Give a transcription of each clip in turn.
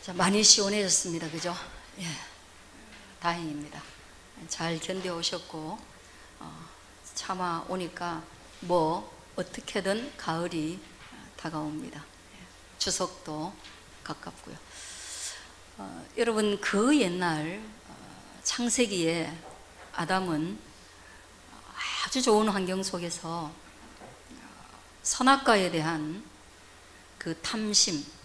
자, 많이 시원해졌습니다. 그죠? 예, 다행입니다. 잘 견뎌오셨고, 참아 오니까 뭐 어떻게든 가을이 다가옵니다. 추석도 가깝고요. 여러분, 그 옛날 창세기에 아담은 아주 좋은 환경 속에서 선악과에 대한 그 탐심,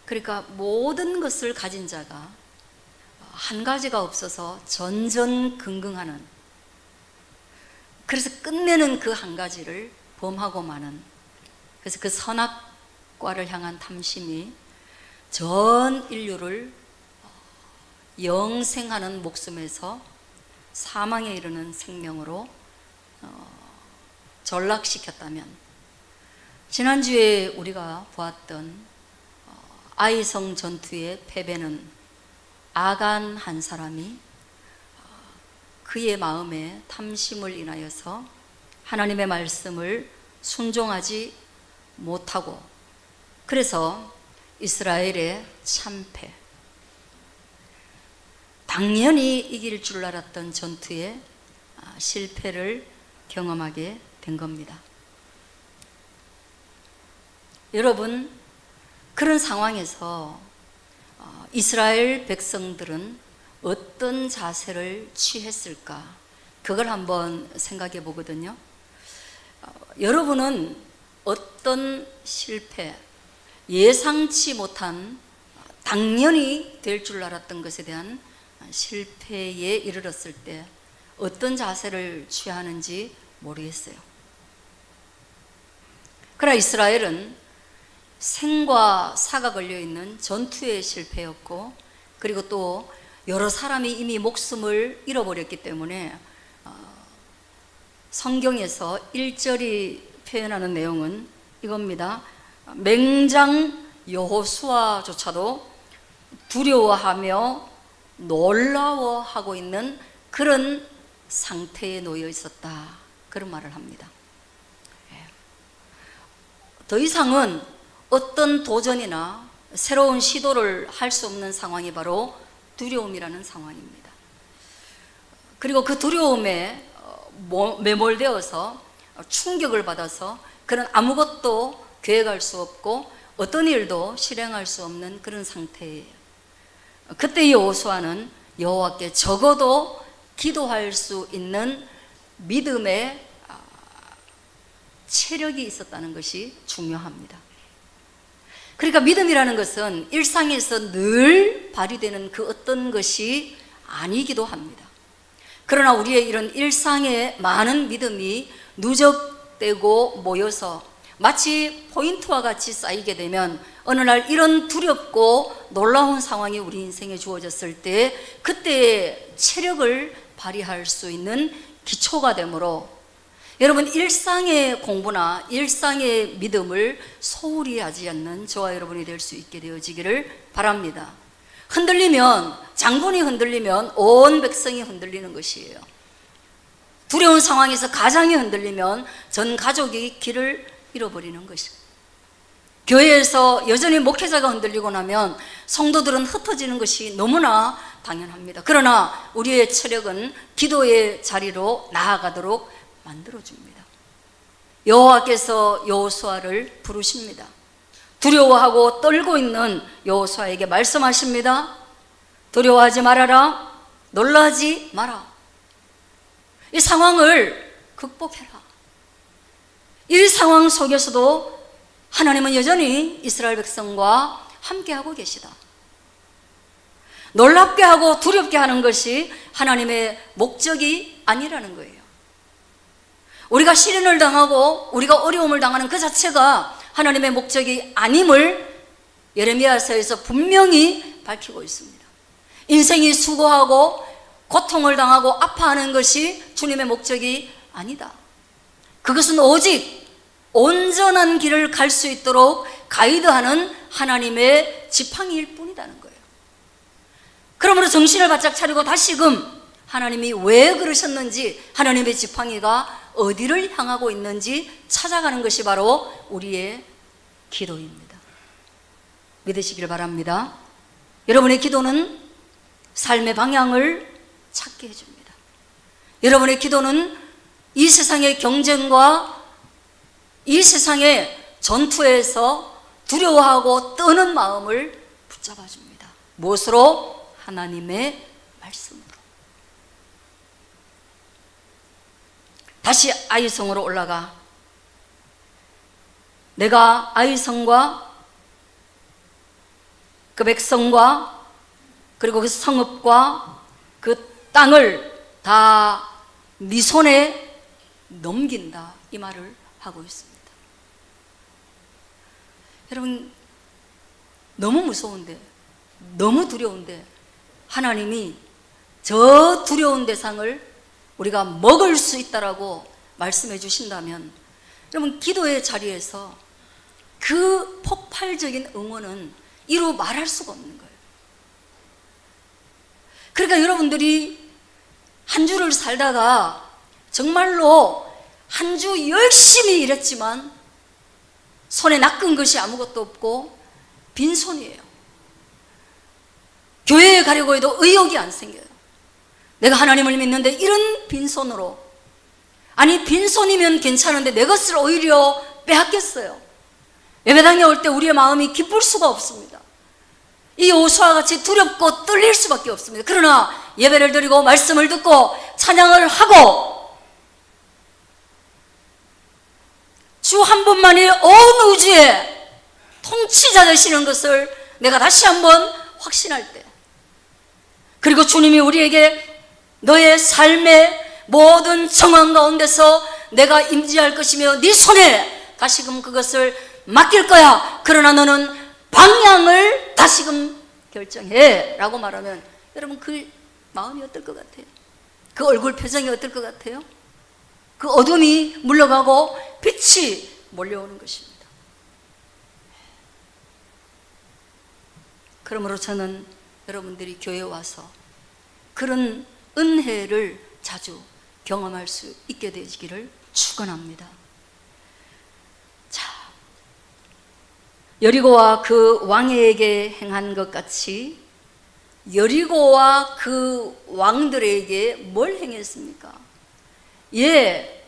그러니까 모든 것을 가진 자가 한 가지가 없어서 전전긍긍하는, 그래서 끝내는 그 한 가지를 범하고 마는, 그래서 그 선악과를 향한 탐심이 전 인류를 영생하는 목숨에서 사망에 이르는 생명으로 전락시켰다면, 지난주에 우리가 보았던 아이성 전투의 패배는 아간 한 사람이 그의 마음에 탐심을 인하여서 하나님의 말씀을 순종하지 못하고, 그래서 이스라엘의 참패, 당연히 이길 줄 알았던 전투에 실패를 경험하게 된 겁니다. 여러분, 그런 상황에서 이스라엘 백성들은 어떤 자세를 취했을까? 그걸 한번 생각해 보거든요. 여러분은 어떤 실패, 예상치 못한, 당연히 될 줄 알았던 것에 대한 실패에 이르렀을 때 어떤 자세를 취하는지 모르겠어요. 그러나 이스라엘은 생과 사가 걸려있는 전투의 실패였고, 그리고 또 여러 사람이 이미 목숨을 잃어버렸기 때문에 성경에서 1절이 표현하는 내용은 이겁니다. 맹장 여호수아조차도 두려워하며 놀라워하고 있는 그런 상태에 놓여 있었다, 그런 말을 합니다. 더 이상은 어떤 도전이나 새로운 시도를 할 수 없는 상황이 바로 두려움이라는 상황입니다. 그리고 그 두려움에 매몰되어서 충격을 받아서 그런 아무것도 계획할 수 없고 어떤 일도 실행할 수 없는 그런 상태예요. 그때 여호수아는 여호와께 적어도 기도할 수 있는 믿음의 체력이 있었다는 것이 중요합니다. 그러니까 믿음이라는 것은 일상에서 늘 발휘되는 그 어떤 것이 아니기도 합니다. 그러나 우리의 이런 일상의 많은 믿음이 누적되고 모여서 마치 포인트와 같이 쌓이게 되면 어느 날 이런 두렵고 놀라운 상황이 우리 인생에 주어졌을 때 그때의 체력을 발휘할 수 있는 기초가 되므로, 여러분, 일상의 공부나 일상의 믿음을 소홀히 하지 않는 저와 여러분이 될 수 있게 되어지기를 바랍니다. 흔들리면, 장군이 흔들리면 온 백성이 흔들리는 것이에요. 두려운 상황에서 가장이 흔들리면 전 가족이 길을 잃어버리는 것이에요. 교회에서 여전히 목회자가 흔들리고 나면 성도들은 흩어지는 것이 너무나 당연합니다. 그러나 우리의 체력은 기도의 자리로 나아가도록 만들어줍니다. 여호와께서 여호수아를 부르십니다. 두려워하고 떨고 있는 여호수아에게 말씀하십니다. 두려워하지 말아라, 놀라지 마라. 이 상황을 극복해라. 이 상황 속에서도 하나님은 여전히 이스라엘 백성과 함께하고 계시다. 놀랍게 하고 두렵게 하는 것이 하나님의 목적이 아니라는 거예요. 우리가 시련을 당하고 우리가 어려움을 당하는 그 자체가 하나님의 목적이 아님을 예레미야서에서 분명히 밝히고 있습니다. 인생이 수고하고 고통을 당하고 아파하는 것이 주님의 목적이 아니다. 그것은 오직 온전한 길을 갈 수 있도록 가이드하는 하나님의 지팡이일 뿐이라는 거예요. 그러므로 정신을 바짝 차리고 다시금 하나님이 왜 그러셨는지, 하나님의 지팡이가 어디를 향하고 있는지 찾아가는 것이 바로 우리의 기도입니다. 믿으시길 바랍니다. 여러분의 기도는 삶의 방향을 찾게 해줍니다. 여러분의 기도는 이 세상의 경쟁과 이 세상의 전투에서 두려워하고 떠는 마음을 붙잡아 줍니다. 무엇으로? 하나님의 말씀으로. 다시 아이성으로 올라가 내가 아이성과 그 백성과 그리고 그 성읍과 그 땅을 다 네 손에 넘긴다, 이 말을 하고 있습니다. 여러분, 너무 무서운데, 너무 두려운데 하나님이 저 두려운 대상을 우리가 먹을 수 있다라고 말씀해 주신다면, 여러분, 기도의 자리에서 그 폭발적인 응원은 이루 말할 수가 없는 거예요. 그러니까 여러분들이 한 주를 살다가 정말로 한 주 열심히 일했지만 손에 낚은 것이 아무것도 없고 빈손이에요. 교회에 가려고 해도 의욕이 안 생겨요. 내가 하나님을 믿는데 이런 빈손으로, 아니 빈손이면 괜찮은데 내 것을 오히려 빼앗겼어요. 예배당에 올 때 우리의 마음이 기쁠 수가 없습니다. 이 여호수아와 같이 두렵고 떨릴 수밖에 없습니다. 그러나 예배를 드리고 말씀을 듣고 찬양을 하고 주 한 분만이 온 우주의 통치자 되시는 것을 내가 다시 한번 확신할 때, 그리고 주님이 우리에게 너의 삶의 모든 정황 가운데서 내가 임재할 것이며 네 손에 다시금 그것을 맡길 거야. 그러나 너는 방향을 다시금 결정해 라고 말하면, 여러분 그 마음이 어떨 것 같아요? 그 얼굴 표정이 어떨 것 같아요? 그 어둠이 물러가고 빛이 몰려오는 것입니다. 그러므로 저는 여러분들이 교회에 와서 그런 은혜를 자주 경험할 수 있게 되기를 축원합니다. 자, 여리고와 그 왕에게 행한 것 같이 여리고와 그 왕들에게 뭘 행했습니까? 예,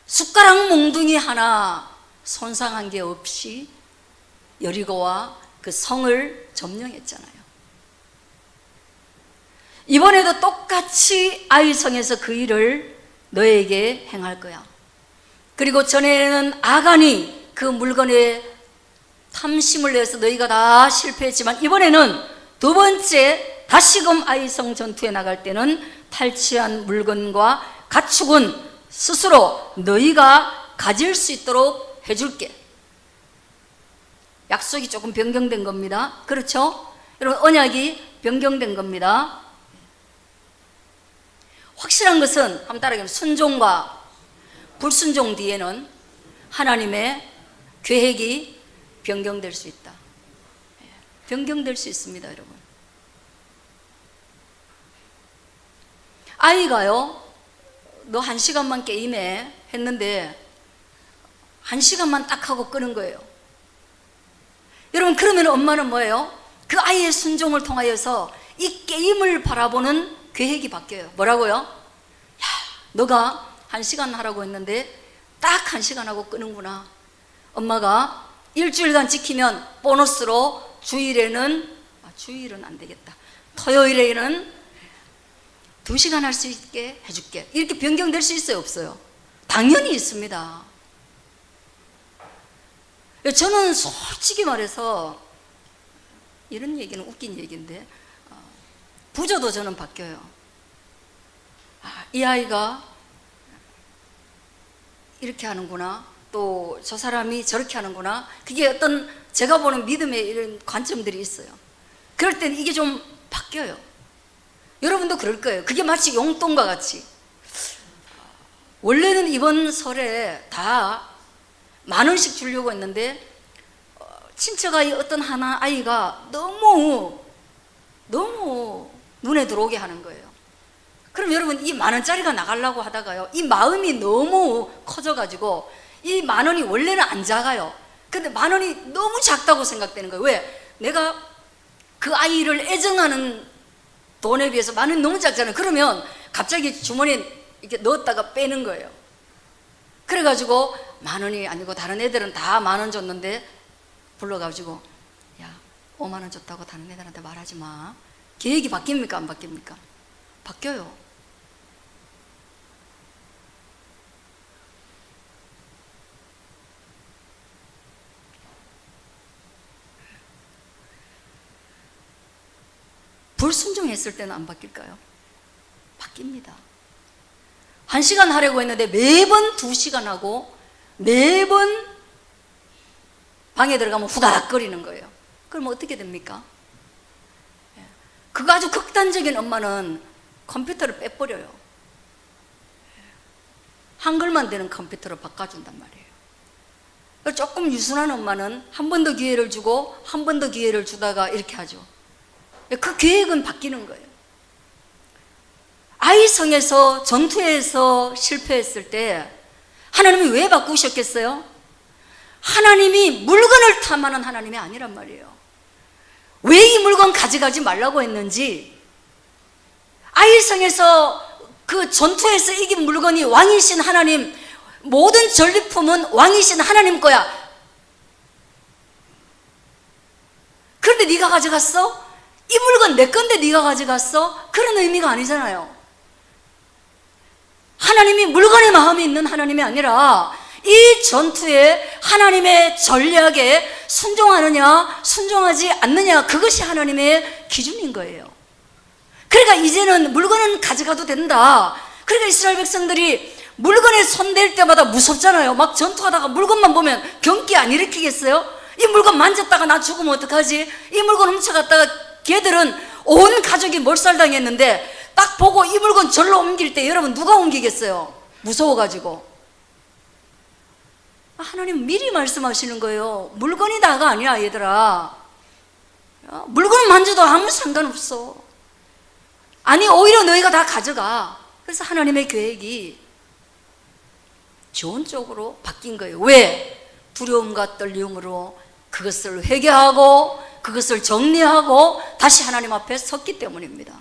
숟가락 몽둥이 하나 손상한 게 없이 여리고와 그 성을 점령했잖아요. 이번에도 똑같이 아이성에서 그 일을 너에게 행할 거야. 그리고 전에는 아간이 그 물건에 탐심을 내서 너희가 다 실패했지만, 이번에는 두 번째 다시금 아이성 전투에 나갈 때는 탈취한 물건과 가축은 스스로 너희가 가질 수 있도록 해줄게. 약속이 조금 변경된 겁니다. 그렇죠? 여러분, 언약이 변경된 겁니다. 확실한 것은 한번 따라하면 순종과 불순종 뒤에는 하나님의 계획이 변경될 수 있다. 변경될 수 있습니다, 여러분. 아이가요, 너 1시간만 게임해 했는데 1시간만 딱 하고 끄는 거예요. 여러분, 그러면 엄마는 뭐예요? 그 아이의 순종을 통하여서 이 게임을 바라보는 계획이 바뀌어요. 뭐라고요? 야, 너가 1시간 하라고 했는데 딱 1시간 하고 끄는구나. 엄마가 일주일간 지키면 보너스로 주일에는, 주일은 안 되겠다, 토요일에는 2시간 할 수 있게 해줄게. 이렇게 변경될 수 있어요, 없어요? 당연히 있습니다. 저는 솔직히 말해서, 이런 얘기는 웃긴 얘기인데, 부조도 저는 바뀌어요. 이 아이가 이렇게 하는구나, 또 저 사람이 저렇게 하는구나. 그게 어떤 제가 보는 믿음의 이런 관점들이 있어요. 그럴 때는 이게 좀 바뀌어요. 여러분도 그럴 거예요. 그게 마치 용돈과 같이. 원래는 이번 설에 다 10,000원씩 주려고 했는데 친척아이 어떤 하나 아이가 너무 눈에 들어오게 하는 거예요. 그럼 여러분, 이 10,000원짜리가 나가려고 하다가요, 이 마음이 너무 커져가지고 이 10,000원이 원래는 안 작아요. 근데 10,000원이 너무 작다고 생각되는 거예요. 왜? 내가 그 아이를 애정하는 돈에 비해서 10,000원이 너무 작잖아요. 그러면 갑자기 주머니에 이렇게 넣었다가 빼는 거예요. 그래가지고 10,000원이 아니고 다른 애들은 다 10,000원 줬는데 불러가지고 야 50,000원 줬다고 다른 애들한테 말하지 마. 계획이 바뀝니까 안 바뀝니까? 바뀌어요. 불순종했을 때는 안 바뀔까요? 바뀝니다. 1시간 하려고 했는데 매번 2시간 하고 매번 방에 들어가면 후다닥거리는 거예요. 그럼 어떻게 됩니까? 그거 아주 극단적인 엄마는 컴퓨터를 빼버려요. 한글만 되는 컴퓨터로 바꿔준단 말이에요. 조금 유순한 엄마는 한 번 더 기회를 주고 한 번 더 기회를 주다가 이렇게 하죠. 그 계획은 바뀌는 거예요. 아이성에서 전투에서 실패했을 때 하나님이 왜 바꾸셨겠어요? 하나님이 물건을 탐하는 하나님이 아니란 말이에요. 왜 이 물건 가져가지 말라고 했는지, 아이성에서 그 전투에서 이긴 물건이 왕이신 하나님, 모든 전리품은 왕이신 하나님 거야. 그런데 네가 가져갔어? 이 물건 내 건데 네가 가져갔어? 그런 의미가 아니잖아요. 하나님이 물건에 마음이 있는 하나님이 아니라 이 전투에 하나님의 전략에 순종하느냐 순종하지 않느냐, 그것이 하나님의 기준인 거예요. 그러니까 이제는 물건은 가져가도 된다. 그러니까 이스라엘 백성들이 물건에 손댈 때마다 무섭잖아요. 막 전투하다가 물건만 보면 경기 안 일으키겠어요? 이 물건 만졌다가 나 죽으면 어떡하지? 이 물건 훔쳐갔다가 걔들은 온 가족이 몰살당했는데 딱 보고 이 물건 절로 옮길 때 여러분 누가 옮기겠어요? 무서워가지고. 하나님 미리 말씀하시는 거예요. 물건이 다가 아니야 얘들아. 물건을 만져도 아무 상관없어. 아니 오히려 너희가 다 가져가. 그래서 하나님의 계획이 좋은 쪽으로 바뀐 거예요. 왜? 두려움과 떨림으로 그것을 회개하고 그것을 정리하고 다시 하나님 앞에 섰기 때문입니다.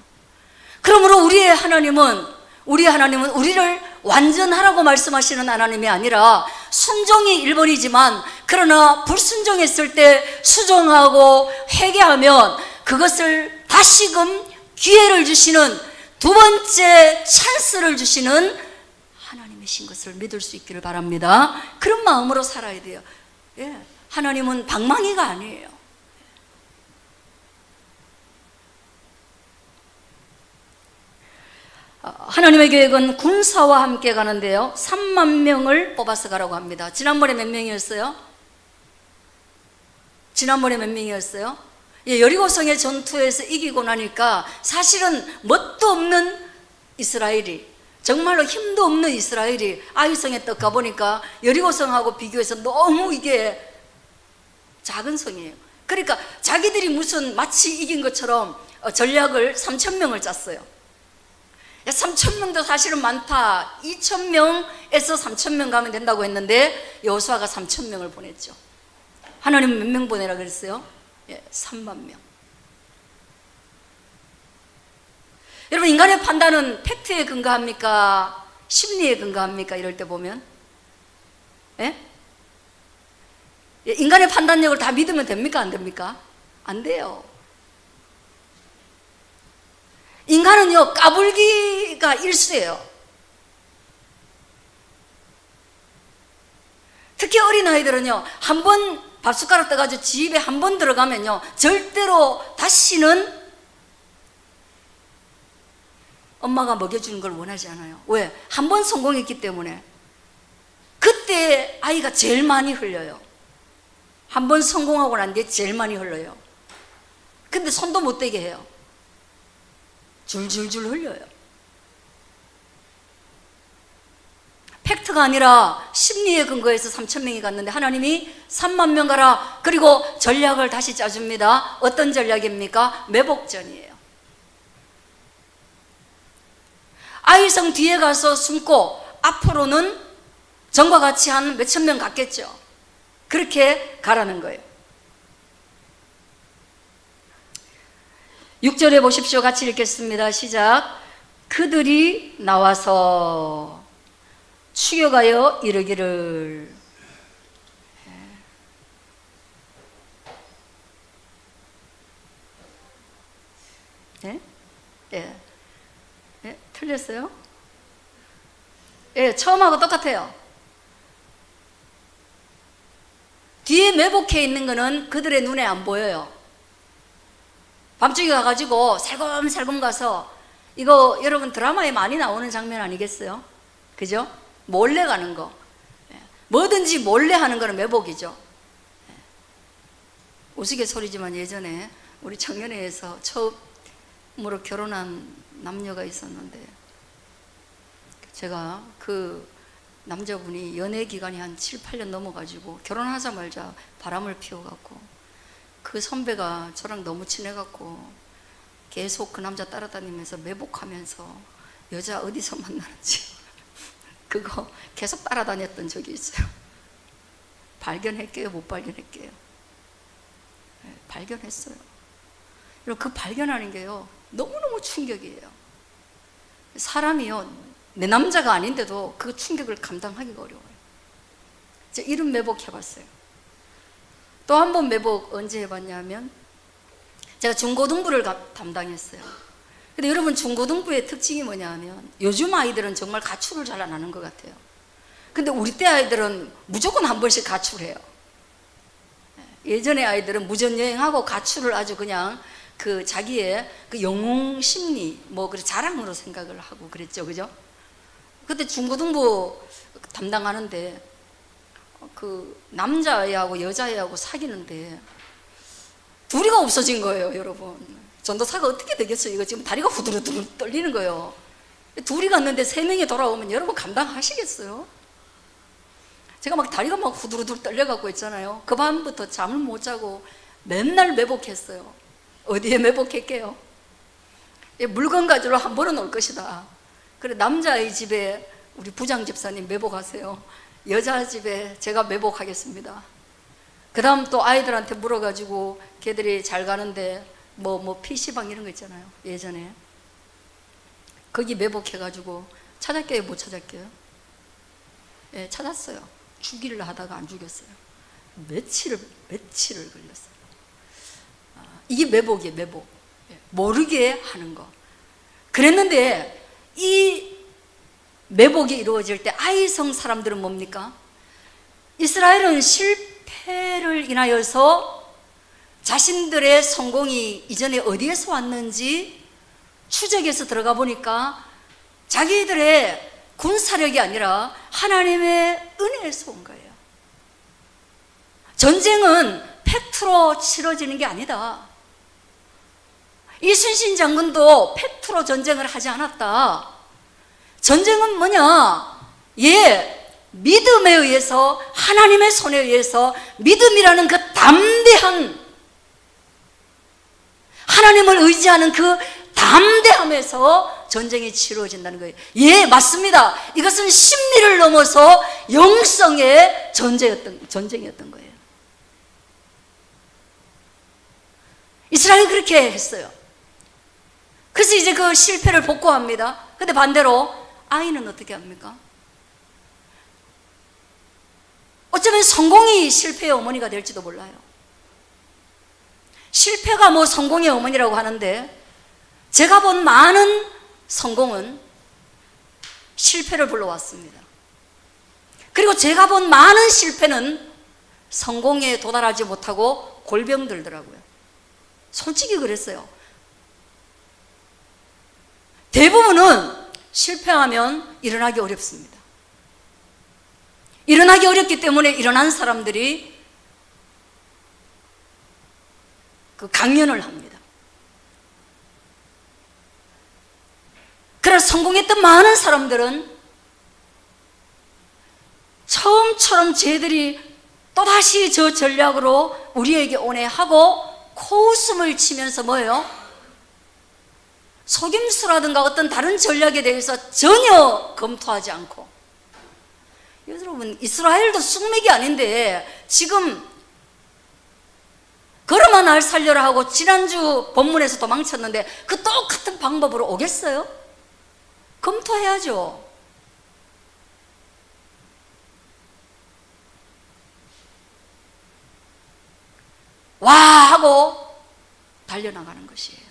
그러므로 우리의 하나님은 우리를 완전하라고 말씀하시는 하나님이 아니라 순종이 1번이지만 그러나 불순종했을 때 수정하고 회개하면 그것을 다시금 기회를 주시는, 두 번째 찬스를 주시는 하나님이신 것을 믿을 수 있기를 바랍니다. 그런 마음으로 살아야 돼요. 예, 하나님은 방망이가 아니에요. 하나님의 계획은 군사와 함께 가는데요, 30,000명을 뽑아서 가라고 합니다. 지난번에 몇 명이었어요? 예, 여리고성의 전투에서 이기고 나니까 사실은 뭣도 없는 이스라엘이, 정말로 힘도 없는 이스라엘이 아이성에 딱 가보니까 여리고성하고 비교해서 너무 이게 작은 성이에요. 그러니까 자기들이 무슨 마치 이긴 것처럼 전략을 3,000명을 짰어요. 3,000명도 사실은 많다. 2,000명에서 3,000명 가면 된다고 했는데 여호수아가 3,000명을 보냈죠. 하나님은 몇 명 보내라 그랬어요? 예, 30,000명. 여러분, 인간의 판단은 팩트에 근거합니까? 심리에 근거합니까? 이럴 때 보면, 예? 인간의 판단력을 다 믿으면 됩니까? 안 됩니까? 안 돼요. 인간은요, 까불기가 일수예요. 특히 어린아이들은요, 한 번 밥숟가락 떠가지고 집에 한 번 들어가면요, 절대로 다시는 엄마가 먹여주는 걸 원하지 않아요. 왜? 한 번 성공했기 때문에. 그때 아이가 제일 많이 흘려요. 한 번 성공하고 난 뒤에 제일 많이 흘러요. 근데 손도 못 대게 해요. 줄줄줄 흘려요. 팩트가 아니라 심리에 근거해서 3,000명이 갔는데 하나님이 30,000명 가라. 그리고 전략을 다시 짜줍니다. 어떤 전략입니까? 매복전이에요. 아이성 뒤에 가서 숨고 앞으로는 전과 같이 한 몇천 명 갔겠죠. 그렇게 가라는 거예요. 6절에 보십시오. 같이 읽겠습니다. 시작. 그들이 나와서 추격하여 이르기를. 예? 예. 예? 틀렸어요? 예, 처음하고 똑같아요. 뒤에 매복해 있는 거는 그들의 눈에 안 보여요. 밤중에 가가지고 살금살금 가서, 이거 여러분 드라마에 많이 나오는 장면 아니겠어요? 그죠? 몰래 가는 거. 뭐든지 몰래 하는 거는 매복이죠. 우스갯소리지만 예전에 우리 청년회에서 처음으로 결혼한 남녀가 있었는데, 제가 그 남자분이 연애 기간이 한 7, 8년 넘어가지고 결혼하자마자 바람을 피워갖고, 그 선배가 저랑 너무 친해갖고 계속 그 남자 따라다니면서 매복하면서 여자 어디서 만나는지 그거 계속 따라다녔던 적이 있어요. 발견했게요? 못 발견했게요? 네, 발견했어요. 그리고 그 발견하는 게요, 너무너무 충격이에요. 사람이요, 내 남자가 아닌데도 그 충격을 감당하기가 어려워요. 제가 이런 매복 해봤어요. 또 한 번 매복 언제 해봤냐면, 제가 중고등부를 담당했어요. 근데 여러분, 중고등부의 특징이 뭐냐 하면, 요즘 아이들은 정말 가출을 잘 안 하는 것 같아요. 근데 우리 때 아이들은 무조건 한 번씩 가출해요. 예전에 아이들은 무전여행하고 가출을 아주 그냥 그 자기의 그 영웅 심리, 뭐 그래 자랑으로 생각을 하고 그랬죠. 그죠? 그때 중고등부 담당하는데, 그 남자애하고 여자애하고 사귀는데 둘이가 없어진 거예요. 여러분, 전도사가 어떻게 되겠어요? 이거 지금 다리가 후두루두루 떨리는 거예요. 둘이 갔는데 3명이 돌아오면 여러분 감당하시겠어요? 제가 막 다리가 막 후두루두루 떨려갖고 있잖아요. 그 밤부터 잠을 못 자고 맨날 매복했어요. 어디에 매복할게요? 물건 가지러 한 번은 올 것이다. 그래, 남자의 집에 우리 부장 집사님 매복하세요. 여자 집에 제가 매복하겠습니다. 그 다음 또 아이들한테 물어가지고 걔들이 잘 가는데 뭐 PC방 이런 거 있잖아요. 예전에 거기 매복해가지고 찾았게요? 못 찾았게요? 예, 찾았어요. 죽이려 하다가 안 죽였어요. 며칠을 걸렸어요. 이게 매복이에요. 매복. 모르게 하는 거. 그랬는데 이 매복이 이루어질 때 아이성 사람들은 뭡니까? 이스라엘은 실패를 인하여서 자신들의 성공이 이전에 어디에서 왔는지 추적해서 들어가 보니까 자기들의 군사력이 아니라 하나님의 은혜에서 온 거예요. 전쟁은 팩트로 치러지는 게 아니다. 이순신 장군도 팩트로 전쟁을 하지 않았다. 전쟁은 뭐냐? 믿음에 의해서, 하나님의 손에 의해서, 믿음이라는 그 담대한, 하나님을 의지하는 그 담대함에서 전쟁이 치루어진다는 거예요. 예, 맞습니다. 이것은 심리를 넘어서 영성의 전쟁이었던 거예요. 이스라엘이 그렇게 했어요. 그래서 이제 그 실패를 복구합니다. 근데 반대로 아이는 어떻게 합니까? 어쩌면 성공이 실패의 어머니가 될지도 몰라요. 실패가 뭐 성공의 어머니라고 하는데, 제가 본 많은 성공은 실패를 불러왔습니다. 그리고 제가 본 많은 실패는 성공에 도달하지 못하고 골병들더라고요. 솔직히 그랬어요. 대부분은 실패하면 일어나기 어렵습니다. 일어나기 어렵기 때문에 일어난 사람들이 그 강연을 합니다. 그래서 성공했던 많은 사람들은 처음처럼 쟤들이 또다시 저 전략으로 우리에게 오네 하고 코웃음을 치면서 뭐예요? 속임수라든가 어떤 다른 전략에 대해서 전혀 검토하지 않고, 여러분 이스라엘도 쑥맥이 아닌데 지금 걸어마 날 살려라 하고 지난주 본문에서 도망쳤는데 그 똑같은 방법으로 오겠어요? 검토해야죠. 와 하고 달려나가는 것이에요.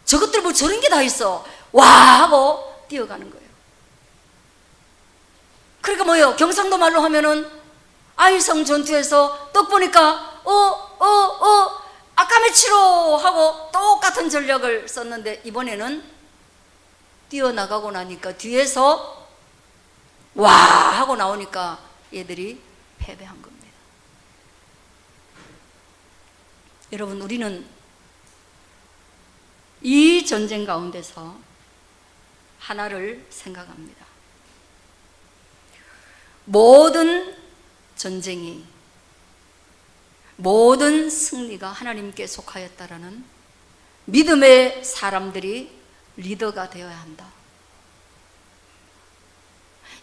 저것들 뭐 저런 게 다 있어. 와 하고 뛰어가는 거예요. 그러니까 뭐예요? 경상도 말로 하면은 아이성 전투에서 떡 보니까 아까메치로 하고 똑같은 전략을 썼는데 이번에는 뛰어나가고 나니까 뒤에서 와 하고 나오니까 얘들이 패배한 겁니다. 여러분, 우리는 이 전쟁 가운데서 하나를 생각합니다. 모든 전쟁이, 모든 승리가 하나님께 속하였다라는 믿음의 사람들이 리더가 되어야 한다.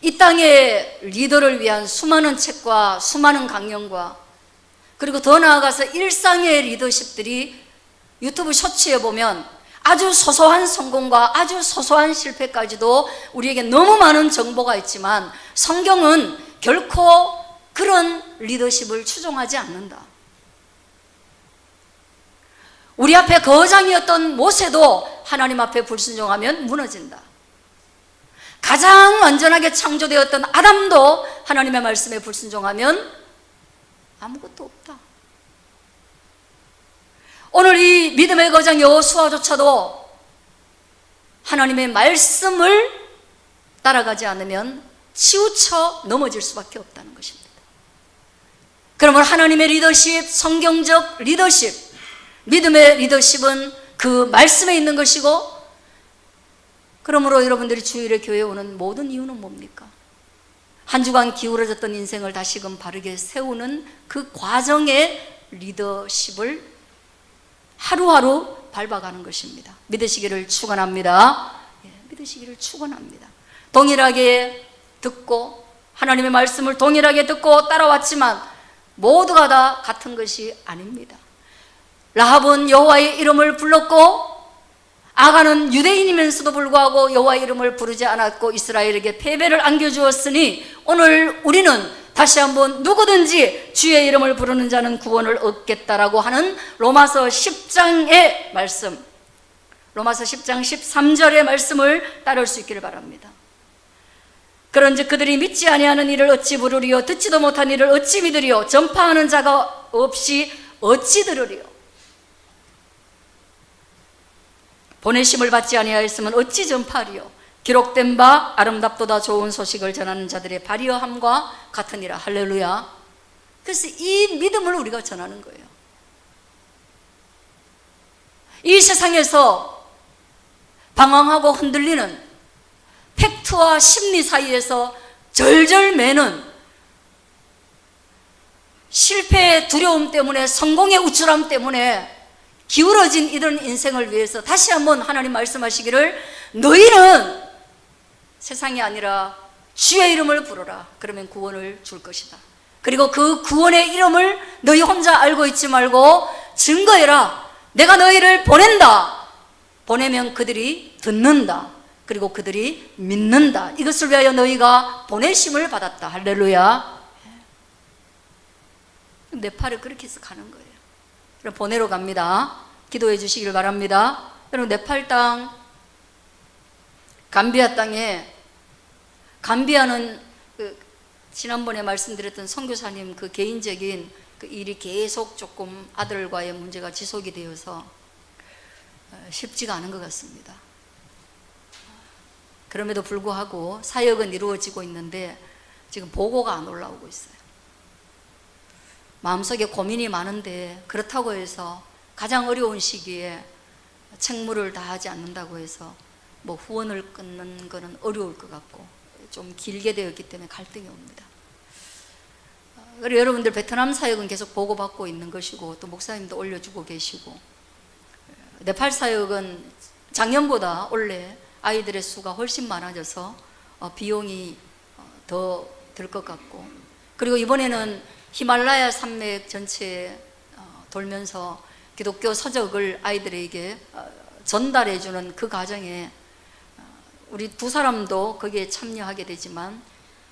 이 땅의 리더를 위한 수많은 책과 수많은 강연과 그리고 더 나아가서 일상의 리더십들이 유튜브 쇼츠에 보면 아주 소소한 성공과 아주 소소한 실패까지도 우리에게 너무 많은 정보가 있지만 성경은 결코 그런 리더십을 추종하지 않는다. 우리 앞에 거장이었던 모세도 하나님 앞에 불순종하면 무너진다. 가장 완전하게 창조되었던 아담도 하나님의 말씀에 불순종하면 아무것도 없다. 오늘 이 믿음의 거장 여호수아조차도 하나님의 말씀을 따라가지 않으면 치우쳐 넘어질 수밖에 없다는 것입니다. 그러면 하나님의 리더십, 성경적 리더십, 믿음의 리더십은 그 말씀에 있는 것이고, 그러므로 여러분들이 주일에 교회에 오는 모든 이유는 뭡니까? 한 주간 기울어졌던 인생을 다시금 바르게 세우는 그 과정의 리더십을 하루하루 밟아가는 것입니다. 믿으시기를 축원합니다. 믿으시기를 축원합니다. 동일하게 듣고 하나님의 말씀을 동일하게 듣고 따라왔지만 모두가 다 같은 것이 아닙니다. 라합은 여호와의 이름을 불렀고 아간은 유대인이면서도 불구하고 여호와의 이름을 부르지 않았고 이스라엘에게 패배를 안겨주었으니 오늘 우리는 다시 한번 누구든지 주의 이름을 부르는 자는 구원을 얻겠다라고 하는 로마서 10장의 말씀, 로마서 10장 13절의 말씀을 따를 수 있기를 바랍니다. 그런즉 그들이 믿지 아니하는 이를 어찌 부르리요? 듣지도 못한 이를 어찌 믿으리요? 전파하는 자가 없이 어찌 들으리요? 보내심을 받지 아니하였으면 어찌 전파하리요? 기록된 바 아름답도다 좋은 소식을 전하는 자들의 발휘함과 같으니라. 할렐루야. 그래서 이 믿음을 우리가 전하는 거예요. 이 세상에서 방황하고 흔들리는 팩트와 심리 사이에서 절절 매는 실패의 두려움 때문에, 성공의 우쭐함 때문에 기울어진 이런 인생을 위해서 다시 한번 하나님 말씀하시기를 너희는 세상이 아니라 주의 이름을 부르라. 그러면 구원을 줄 것이다. 그리고 그 구원의 이름을 너희 혼자 알고 있지 말고 증거해라. 내가 너희를 보낸다. 보내면 그들이 듣는다. 그리고 그들이 믿는다. 이것을 위하여 너희가 보내심을 받았다. 할렐루야. 네팔을 그렇게 해서 가는 거예요. 그럼 보내러 갑니다. 기도해 주시길 바랍니다. 여러분, 네팔 땅, 감비아 땅에, 감비아는 지난번에 말씀드렸던 선교사님 그 개인적인 그 일이 계속 조금 아들과의 문제가 지속이 되어서 쉽지가 않은 것 같습니다. 그럼에도 불구하고 사역은 이루어지고 있는데 지금 보고가 안 올라오고 있어요. 마음속에 고민이 많은데 그렇다고 해서 가장 어려운 시기에 책무를 다하지 않는다고 해서 뭐 후원을 끊는 거는 어려울 것 같고 좀 길게 되었기 때문에 갈등이 옵니다. 그리고 여러분들 베트남 사역은 계속 보고받고 있는 것이고 또 목사님도 올려주고 계시고, 네팔 사역은 작년보다 올해 아이들의 수가 훨씬 많아져서 비용이 더 들 것 같고, 그리고 이번에는 히말라야 산맥 전체에 돌면서 기독교 서적을 아이들에게 전달해주는 그 과정에 우리 두 사람도 거기에 참여하게 되지만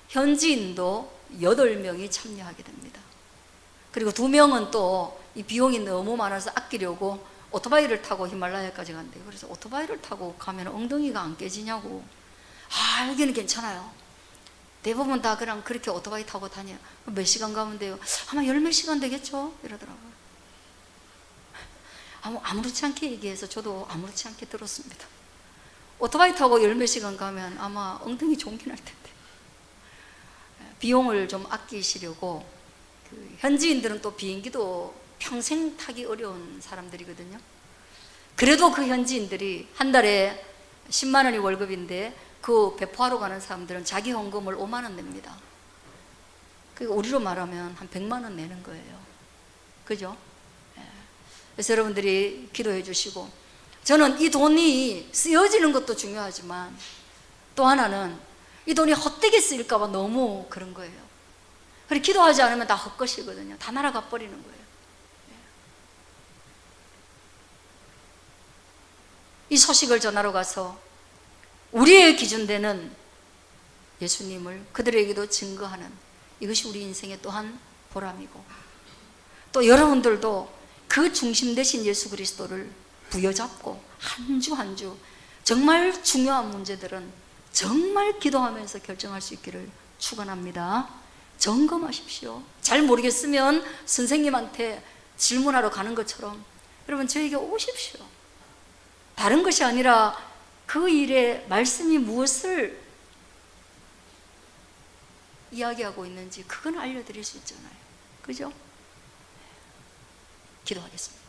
현지인도 8명이 참여하게 됩니다. 그리고 2명은 또 이 비용이 너무 많아서 아끼려고 오토바이를 타고 히말라야까지 간대요. 그래서 오토바이를 타고 가면 엉덩이가 안 깨지냐고. 여기는 괜찮아요. 대부분 다 그냥 그렇게 오토바이 타고 다녀요. 몇 시간 가면 돼요? 아마 10몇 시간 되겠죠? 이러더라고요. 아무렇지 않게 얘기해서 저도 아무렇지 않게 들었습니다. 오토바이 타고 10몇 시간 가면 아마 엉덩이 종기 날 텐데. 비용을 좀 아끼시려고, 현지인들은 또 비행기도 평생 타기 어려운 사람들이거든요. 그래도 그 현지인들이 한 달에 10만 원이 월급인데 그 배포하러 가는 사람들은 자기 헌금을 5만 원 냅니다. 그러니까 우리로 말하면 한 100만 원 내는 거예요. 그죠? 그래서 여러분들이 기도해 주시고, 저는 이 돈이 쓰여지는 것도 중요하지만 또 하나는 이 돈이 헛되게 쓰일까 봐 너무 그런 거예요. 그리고 기도하지 않으면 다 헛것이거든요. 다 날아가 버리는 거예요. 이 소식을 전하러 가서 우리의 기준되는 예수님을 그들에게도 증거하는, 이것이 우리 인생의 또한 보람이고, 또 여러분들도 그 중심 되신 예수 그리스도를 부여잡고 한 주 한 주 정말 중요한 문제들은 정말 기도하면서 결정할 수 있기를 축원합니다. 점검하십시오. 잘 모르겠으면 선생님한테 질문하러 가는 것처럼 여러분 저에게 오십시오. 다른 것이 아니라 그 일에 말씀이 무엇을 이야기하고 있는지 그건 알려드릴 수 있잖아요. 그죠? 기도하겠습니다.